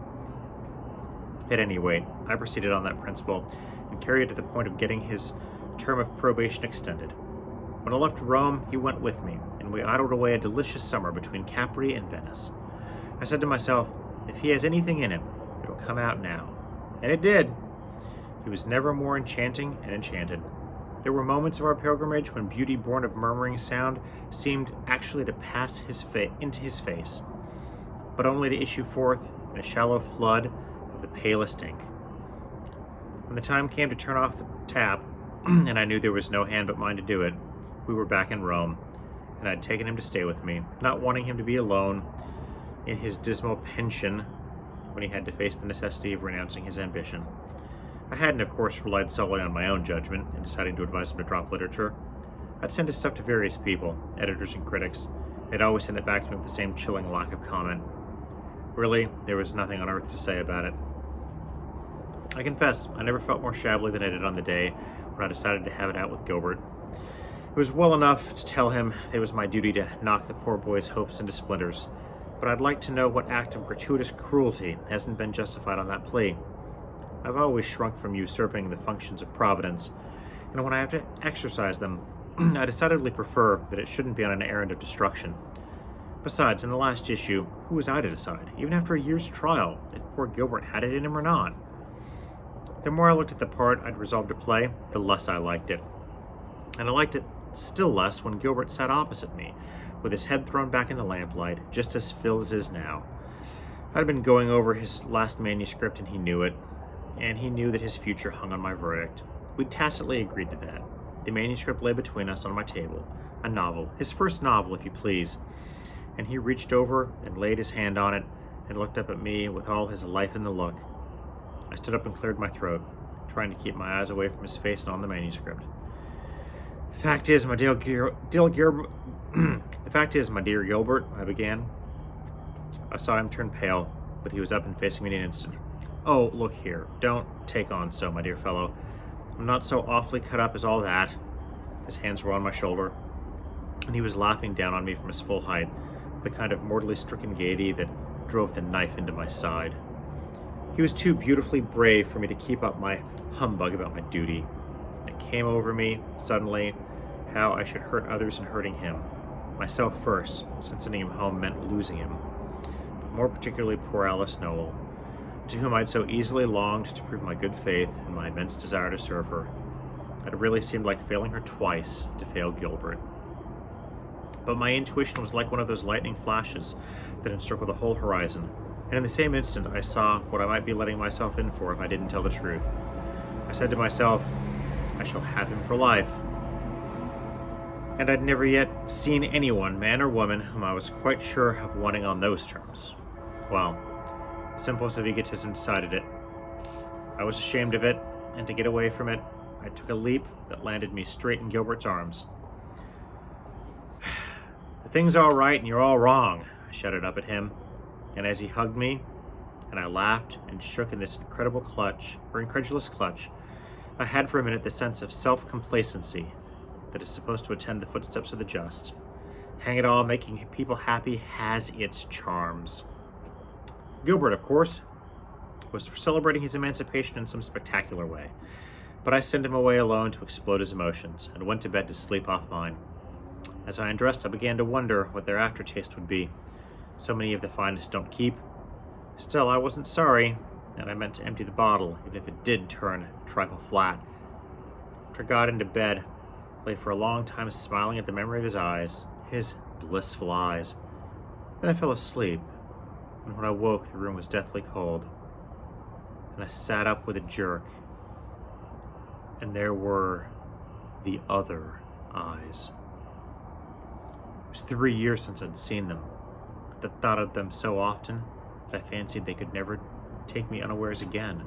At any rate, I proceeded on that principle and carried it to the point of getting his term of probation extended. When I left Rome, he went with me, and we idled away a delicious summer between Capri and Venice. I said to myself, if he has anything in him, it'll come out now. And it did. He was never more enchanting and enchanted. There were moments of our pilgrimage when beauty born of murmuring sound seemed actually to pass into his face, but only to issue forth in a shallow flood of the palest ink. When the time came to turn off the tap, and I knew there was no hand but mine to do it, we were back in Rome, and I'd taken him to stay with me, not wanting him to be alone in his dismal pension when he had to face the necessity of renouncing his ambition. I hadn't, of course, relied solely on my own judgment in deciding to advise him to drop literature. I'd sent his stuff to various people, editors and critics. They'd always send it back to me with the same chilling lack of comment. Really, there was nothing on earth to say about it. I confess, I never felt more shabbily than I did on the day when I decided to have it out with Gilbert. It was well enough to tell him that it was my duty to knock the poor boy's hopes into splinters, but I'd like to know what act of gratuitous cruelty hasn't been justified on that plea. I've always shrunk from usurping the functions of Providence, and when I have to exercise them, I decidedly prefer that it shouldn't be on an errand of destruction. Besides, in the last issue, who was I to decide, even after a year's trial, if poor Gilbert had it in him or not? The more I looked at the part I'd resolved to play, the less I liked it. And I liked it still less when Gilbert sat opposite me, with his head thrown back in the lamplight, just as Phil's is now. I'd been going over his last manuscript, and he knew it, and he knew that his future hung on my verdict. We tacitly agreed to that. The manuscript lay between us on my table, a novel, his first novel, if you please, and he reached over and laid his hand on it and looked up at me with all his life in the look. I stood up and cleared my throat, trying to keep my eyes away from his face and on the manuscript. The fact is, my dear Gilbert, I began. I saw him turn pale, but he was up and facing me in an instant. Oh, look here, don't take on so, my dear fellow. I'm not so awfully cut up as all that. His hands were on my shoulder, and he was laughing down on me from his full height, with a kind of mortally stricken gaiety that drove the knife into my side. He was too beautifully brave for me to keep up my humbug about my duty. And it came over me, suddenly, how I should hurt others in hurting him. Myself first, since sending him home meant losing him. But more particularly poor Alice Noel, to whom I'd so easily longed to prove my good faith and my immense desire to serve her. It really seemed like failing her twice to fail Gilbert. But my intuition was like one of those lightning flashes that encircle the whole horizon, and in the same instant I saw what I might be letting myself in for if I didn't tell the truth. I said to myself, I shall have him for life. And I'd never yet seen anyone, man or woman, whom I was quite sure of wanting on those terms. Well, the simplest of egotism decided it. I was ashamed of it, and to get away from it, I took a leap that landed me straight in Gilbert's arms. The thing's all right and you're all wrong, I shouted up at him, and as he hugged me, and I laughed and shook in this incredulous clutch, I had for a minute the sense of self-complacency that is supposed to attend the footsteps of the just. Hang it all, making people happy has its charms. Gilbert, of course, was celebrating his emancipation in some spectacular way, but I sent him away alone to explode his emotions, and went to bed to sleep off mine. As I undressed, I began to wonder what their aftertaste would be. So many of the finest don't keep, Still, I wasn't sorry, and I meant to empty the bottle, even if it did turn a trifle flat. After I got into bed, I lay for a long time smiling at the memory of his eyes, his blissful eyes. Then I fell asleep, and when I woke, the room was deathly cold. And I sat up with a jerk, and there were the other eyes. It was 3 years since I'd seen them, but the thought of them so often that I fancied they could never take me unawares again.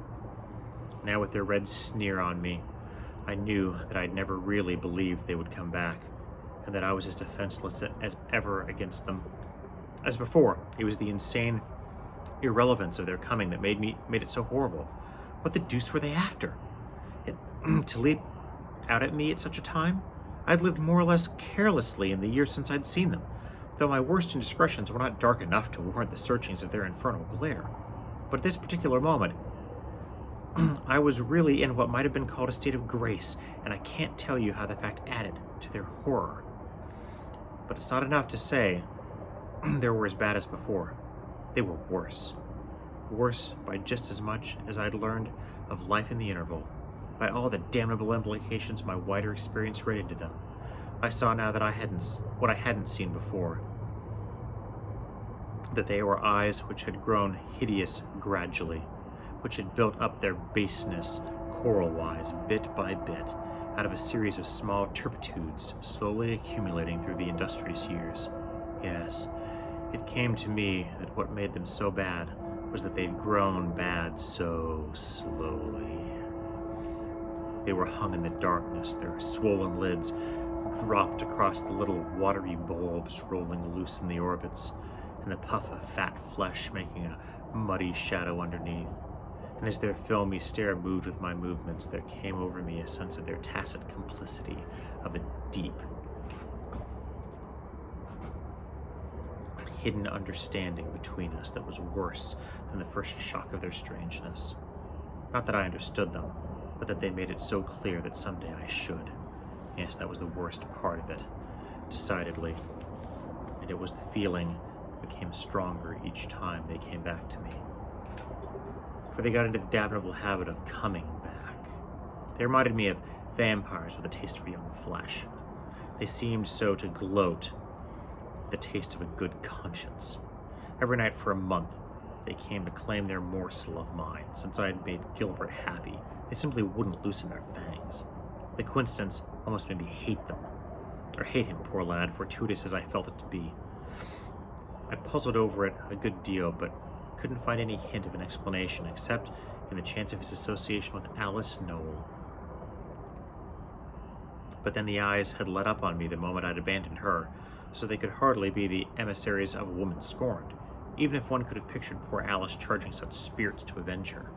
Now with their red sneer on me, I knew that I'd never really believed they would come back, and that I was as defenseless as ever against them. As before, it was the insane irrelevance of their coming that made it so horrible. What the deuce were they after? To leap out at me at such a time? I'd lived more or less carelessly in the years since I'd seen them, though my worst indiscretions were not dark enough to warrant the searchings of their infernal glare. But at this particular moment, I was really in what might have been called a state of grace, and I can't tell you how the fact added to their horror. But it's not enough to say they were as bad as before. They were worse. Worse by just as much as I'd learned of life in the interval, by all the damnable implications my wider experience read into them. I saw now that what I hadn't seen before. That they were eyes which had grown hideous gradually, which had built up their baseness coral-wise, bit by bit, out of a series of small turpitudes slowly accumulating through the industrious years. Yes, it came to me that what made them so bad was that they'd grown bad so slowly. They were hung in the darkness, their swollen lids dropped across the little watery bulbs rolling loose in the orbits, and the puff of fat flesh making a muddy shadow underneath. And as their filmy stare moved with my movements, there came over me a sense of their tacit complicity, of a deep, hidden understanding between us that was worse than the first shock of their strangeness. Not that I understood them, but that they made it so clear that someday I should. Yes, that was the worst part of it, decidedly. And it was the feeling that became stronger each time they came back to me. For they got into the damnable habit of coming back. They reminded me of vampires with a taste for young flesh. They seemed so to gloat the taste of a good conscience. Every night for a month, they came to claim their morsel of mine. Since I had made Gilbert happy, they simply wouldn't loosen their fangs. The coincidence almost made me hate them. Or hate him, poor lad, fortuitous as I felt it to be. I puzzled over it a good deal, but couldn't find any hint of an explanation, except in the chance of his association with Alice Noel. But then the eyes had let up on me the moment I'd abandoned her, so they could hardly be the emissaries of a woman scorned, even if one could have pictured poor Alice charging such spirits to avenge her.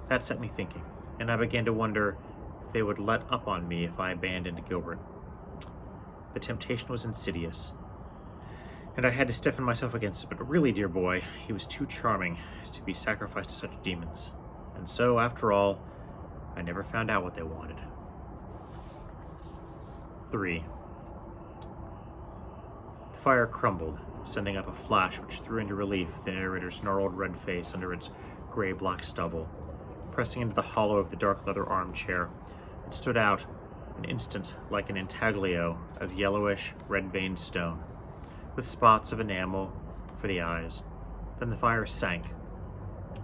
That set me thinking, and I began to wonder if they would let up on me if I abandoned Gilbert. The temptation was insidious, and I had to stiffen myself against it, but really, dear boy, he was too charming to be sacrificed to such demons. And so, after all, I never found out what they wanted. 3. The fire crumbled, sending up a flash which threw into relief the narrator's gnarled red face under its gray-black stubble. Pressing into the hollow of the dark leather armchair, it stood out an instant like an intaglio of yellowish, red-veined stone, with spots of enamel for the eyes. Then the fire sank,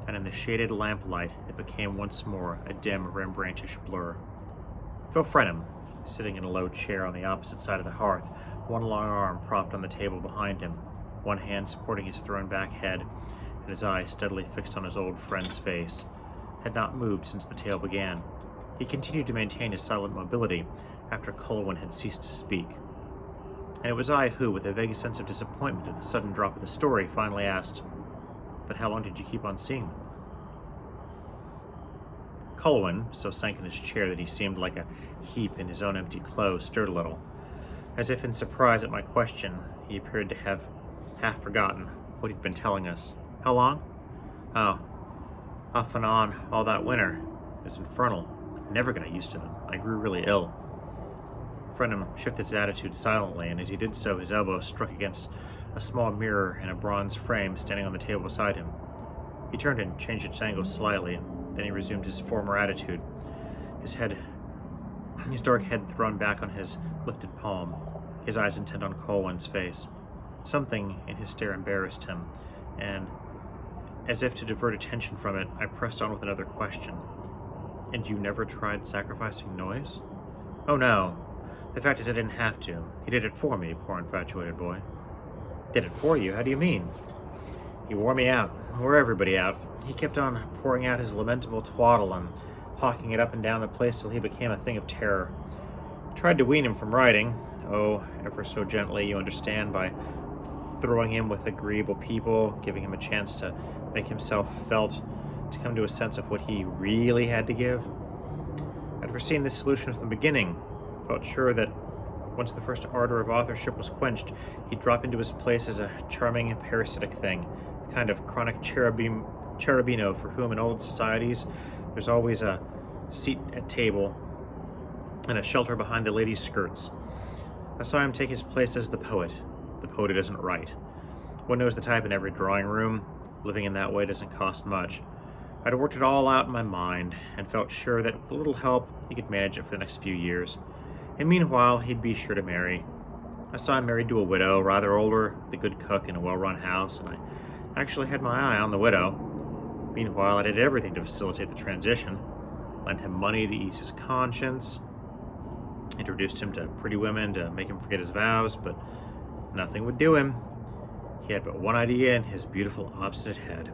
and in the shaded lamplight it became once more a dim Rembrandtish blur. Phil Frenham, sitting in a low chair on the opposite side of the hearth, one long arm propped on the table behind him, one hand supporting his thrown-back head, and his eye steadily fixed on his old friend's face, had not moved since the tale began. He continued to maintain his silent mobility after Colwyn had ceased to speak. And it was I who, with a vague sense of disappointment at the sudden drop of the story, finally asked, "But how long did you keep on seeing them?" Colwyn, so sank in his chair that he seemed like a heap in his own empty clothes, stirred a little. As if in surprise at my question, he appeared to have half forgotten what he'd been telling us. "How long?" "Oh, off and on all that winter. It was infernal. I never got used to them. I grew really ill." Frenham shifted his attitude silently, and as he did so, his elbow struck against a small mirror in a bronze frame standing on the table beside him. He turned and changed its angle slightly. Then he resumed his former attitude, his dark head thrown back on his lifted palm, his eyes intent on Colwyn's face. Something in his stare embarrassed him, and, as if to divert attention from it, I pressed on with another question. "And you never tried sacrificing Noise?" "Oh, no. The fact is I didn't have to. He did it for me, poor infatuated boy." "Did it for you? How do you mean?" "He wore me out. Wore everybody out. He kept on pouring out his lamentable twaddle and hawking it up and down the place till he became a thing of terror. Tried to wean him from writing, oh, ever so gently, you understand, by throwing him with agreeable people, giving him a chance to make himself felt, to come to a sense of what he really had to give. I'd foreseen this solution from the beginning, felt sure that once the first ardor of authorship was quenched, he'd drop into his place as a charming parasitic thing, the kind of chronic cherubino for whom in old societies there's always a seat at table and a shelter behind the ladies' skirts. I saw him take his place as the poet who doesn't write. One knows the type in every drawing room. Living in that way doesn't cost much. I'd worked it all out in my mind and felt sure that with a little help he could manage it for the next few years. And meanwhile, he'd be sure to marry. I saw him married to a widow, rather older, with a good cook in a well-run house, and I actually had my eye on the widow. Meanwhile, I did everything to facilitate the transition. Lent him money to ease his conscience. Introduced him to pretty women to make him forget his vows, but nothing would do him. He had but one idea in his beautiful, obstinate head.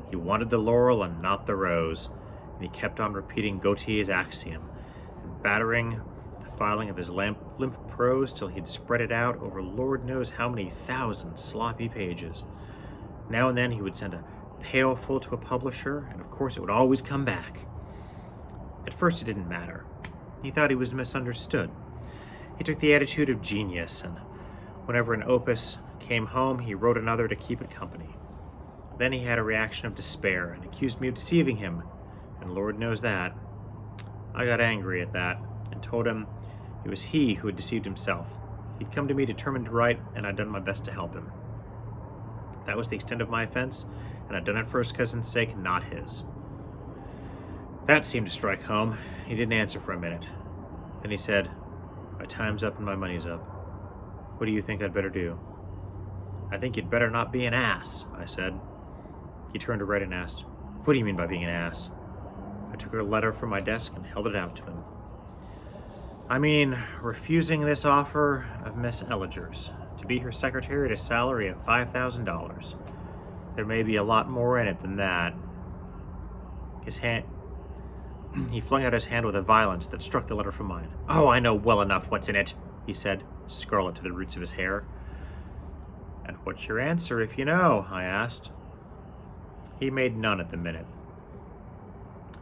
He wanted the laurel and not the rose, and he kept on repeating Gautier's axiom, and battering the filing of his limp prose till he'd spread it out over Lord knows how many thousand sloppy pages. Now and then he would send a pailful to a publisher, and of course it would always come back. At first it didn't matter. He thought he was misunderstood. He took the attitude of genius, and whenever an opus came home, he wrote another to keep it company. Then he had a reaction of despair and accused me of deceiving him, and Lord knows that. I got angry at that and told him it was he who had deceived himself. He'd come to me determined to write, and I'd done my best to help him. That was the extent of my offense, and I'd done it for his cousin's sake, not his. That seemed to strike home. He didn't answer for a minute. Then he said, "My time's up and my money's up. What do you think I'd better do?" "I think you'd better not be an ass," I said. He turned to Red and asked, "What do you mean by being an ass?" I took a letter from my desk and held it out to him. "I mean, refusing this offer of Miss Elliger's, to be her secretary at a salary of $5,000. There may be a lot more in it than that." He flung out his hand with a violence that struck the letter from mine. "Oh, I know well enough what's in it," he said, scarlet to the roots of his hair. "And what's your answer, if you know?" I asked. He made none at the minute,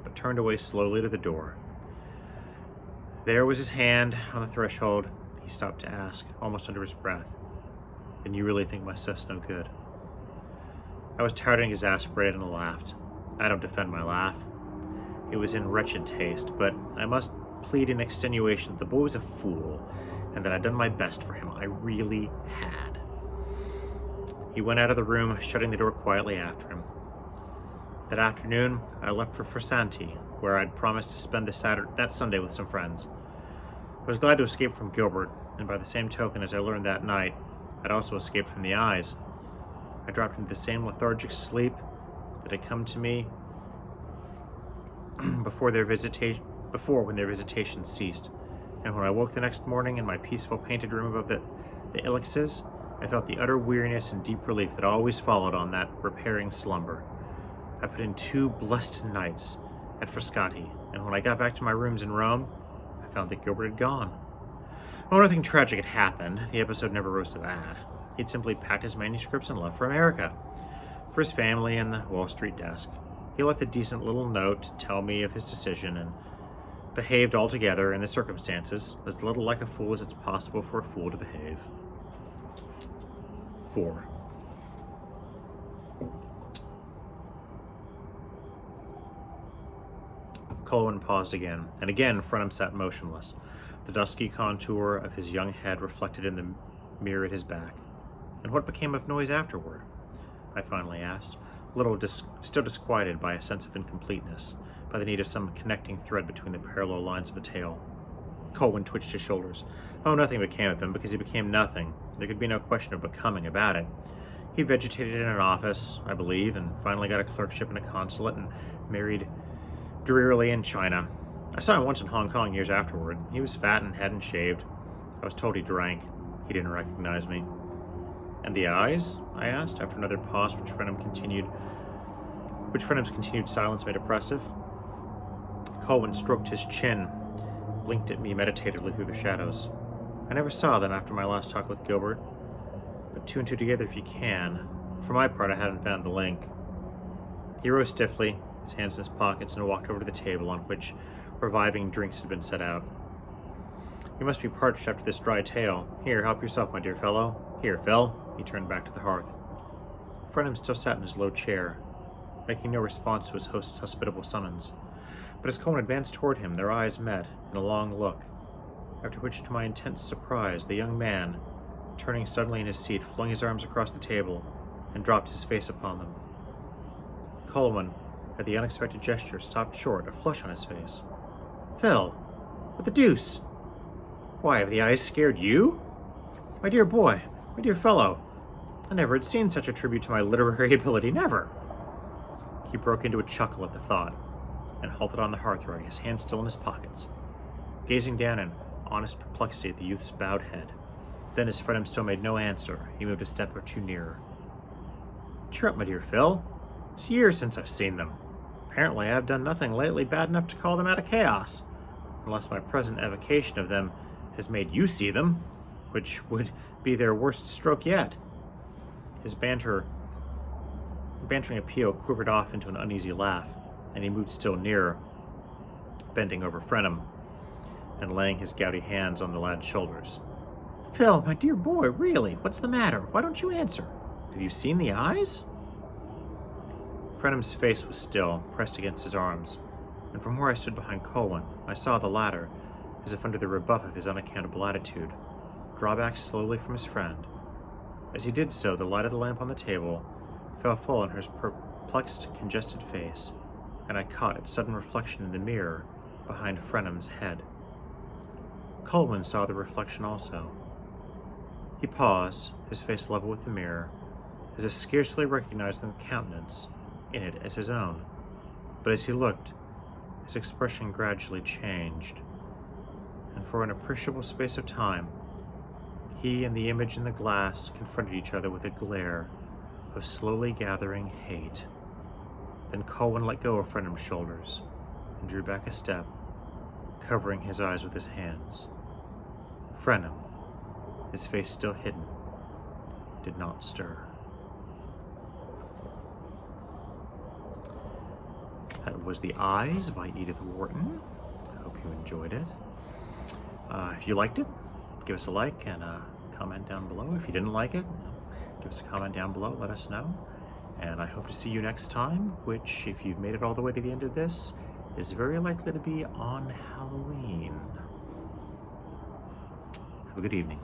but turned away slowly to the door. There was his hand on the threshold. He stopped to ask, almost under his breath, "Then you really think my stuff's no good?" I was tired and exasperated and laughed. I don't defend my laugh. It was in wretched taste, but I must plead in extenuation that the boy was a fool, and that I'd done my best for him. I really had. He went out of the room, shutting the door quietly after him. That afternoon, I left for Fersanti, where I'd promised to spend that Sunday with some friends. I was glad to escape from Gilbert, and by the same token, as I learned that night, I'd also escaped from the eyes. I dropped into the same lethargic sleep that had come to me before when their visitation ceased, and when I woke the next morning in my peaceful painted room above the ilexes, I felt the utter weariness and deep relief that always followed on that repairing slumber. I put in 2 blessed nights at Frascati, and when I got back to my rooms in Rome, I found that Gilbert had gone. Oh, nothing tragic had happened. The episode never rose to that. He'd simply packed his manuscripts and left for America, for his family and the Wall Street desk. He left a decent little note to tell me of his decision, and behaved altogether, in the circumstances, as little like a fool as it's possible for a fool to behave. 4. Colwyn paused again, and again Frenham sat motionless, the dusky contour of his young head reflected in the mirror at his back. "And what became of Noise afterward?" I finally asked, still disquieted by a sense of incompleteness, by the need of some connecting thread between the parallel lines of the tale. Colwyn twitched his shoulders. Oh, nothing became of him, because he became nothing. There could be no question of becoming about it. He vegetated in an office, I believe, and finally got a clerkship in a consulate and married drearily in China. I saw him once in Hong Kong years afterward. He was fat and hadn't shaved. I was told he drank. He didn't recognize me. And the eyes? I asked, after another pause which Frenham's continued silence made oppressive. Colwyn stroked his chin, blinked at me meditatively through the shadows. I never saw them after my last talk with Gilbert. Put two and two together if you can. For my part, I haven't found the link. He rose stiffly, his hands in his pockets, and walked over to the table on which reviving drinks had been set out. You must be parched after this dry tale. Here, help yourself, my dear fellow. Here, Phil. He turned back to the hearth. Frenham still sat in his low chair, making no response to his host's hospitable summons. But as Colwyn advanced toward him, their eyes met in a long look, after which, to my intense surprise, the young man, turning suddenly in his seat, flung his arms across the table and dropped his face upon them. Colwyn, at the unexpected gesture, stopped short, a flush on his face. Phil, what the deuce? Why, have the eyes scared you? My dear boy, my dear fellow, I never had seen such a tribute to my literary ability, never. He broke into a chuckle at the thought, and halted on the hearthrug, his hands still in his pockets, gazing down in honest perplexity at the youth's bowed head. Then, as Frenham still made no answer, he moved a step or two nearer. Cheer up, my dear Phil. It's years since I've seen them. Apparently I have done nothing lately bad enough to call them out of chaos, unless my present evocation of them has made you see them, which would be their worst stroke yet. His bantering appeal quivered off into an uneasy laugh, and he moved still nearer, bending over Frenham and laying his gouty hands on the lad's shoulders. Phil, my dear boy, really, what's the matter? Why don't you answer? Have you seen the eyes? Frenham's face was still, pressed against his arms, and from where I stood behind Colwyn, I saw the latter, as if under the rebuff of his unaccountable attitude, draw back slowly from his friend. As he did so, the light of the lamp on the table fell full on his perplexed, congested face, and I caught its sudden reflection in the mirror behind Frenham's head. Colwyn saw the reflection also. He paused, his face level with the mirror, as if scarcely recognizing the countenance in it as his own. But as he looked, his expression gradually changed, and for an appreciable space of time, he and the image in the glass confronted each other with a glare of slowly gathering hate. Then Colwyn let go of Frenham's shoulders and drew back a step, covering his eyes with his hands. Frenham, his face still hidden, did not stir. That was The Eyes by Edith Wharton. I hope you enjoyed it. If you liked it, give us a like and a comment down below. If you didn't like it, give us a comment down below, let us know. And I hope to see you next time, which, if you've made it all the way to the end of this, is very likely to be on Halloween. Have a good evening.